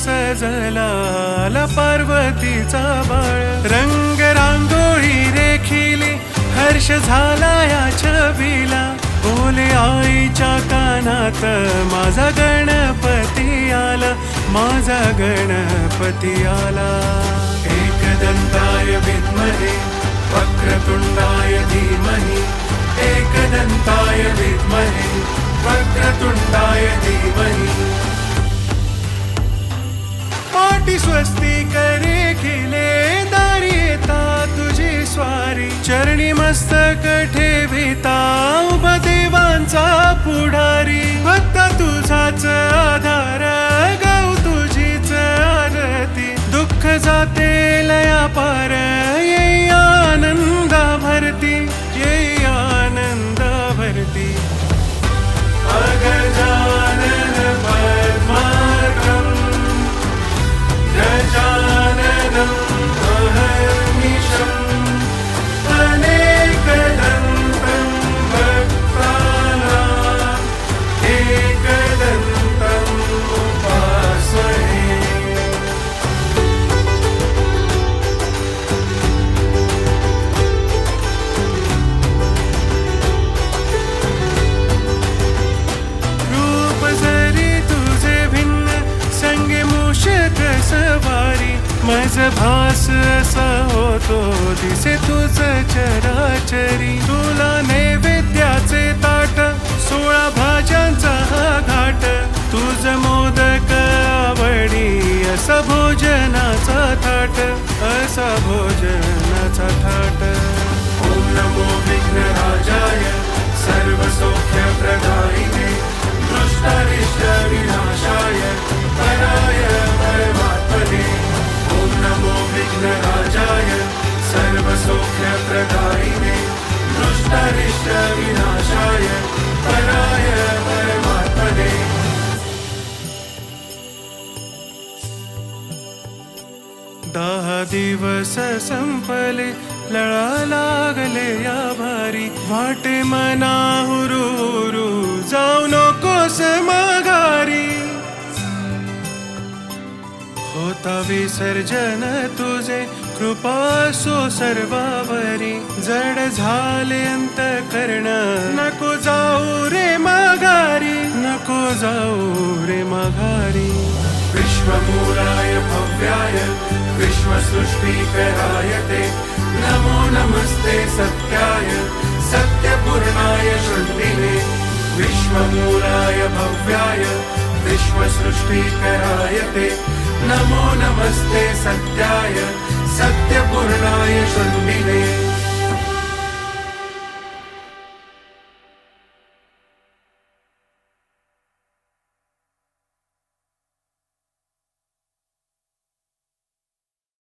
सजला पार्वतीचा बाळ, रंग रांगोळी रेखिली हर्ष झाला या छबीला, बोले आईच्या कानात माझा गणपती आला, माझा गणपती आला. एकदंताय विद्महे वक्रतुंडाय धीमहि, एकदंताय विद्महे वक्रतुंडाय धीमहि. पाटी स्वस्ती करे खिले दारी येता तुझी स्वारी, चरणी मस्तक ठेविता उभा देवांचा पुढारी, भक्त तुझाच आधार गाऊ तुझीच आरती, दुःख जाते लया पार येई आनंदा भरती, येई आनंदा भरती. अगजानन पद्मार्कम् गजाननं अहर्निशम् अनेकदन्तं भक्तानाम् एकदन्तम् उपास्महे. रूप जरी तुझे भिन्न संगे मूषक सवारी, मज भास असा होतो दिसे तुझ चराचरी, तुला नैवेद्याचे ताट 16 भाज्यांचा हा घाट, तुझ मोदक आवडी असा भोजनाचा थाट, असा भोजनाचा थाट. ओम नमो विघ्नराजाय सर्वसौख्यप्रदायिने दुष्टारिष्ट विनाशाय पराय परमात्मने. ओम नमो विघ्नराजाय सर्वसौख्यप्रदायिने दुष्टारिष्ट विनाशाय पराय परमात्मने. दहा दिवस संपले लळा लागले या भारी, वाटे मना हुरू जाऊ नकोस माघारी, होता विसर्जन तुझे कृपा सो सर्वावरी, जड झाले अंतकर्ण नको जाऊ रे माघारी, नको जाऊ रे माघारी. विश्वमूलाय भव्याय विश्वसृष्टिकराय ते नमो नमस्ते सत्याय सत्यपूर्णाय शृण्डिने. विश्वमूलाय भव्याय विश्वसृष्टिकराय ते नमो नमस्ते सत्याय सत्यपूर्णाय शृण्डिने.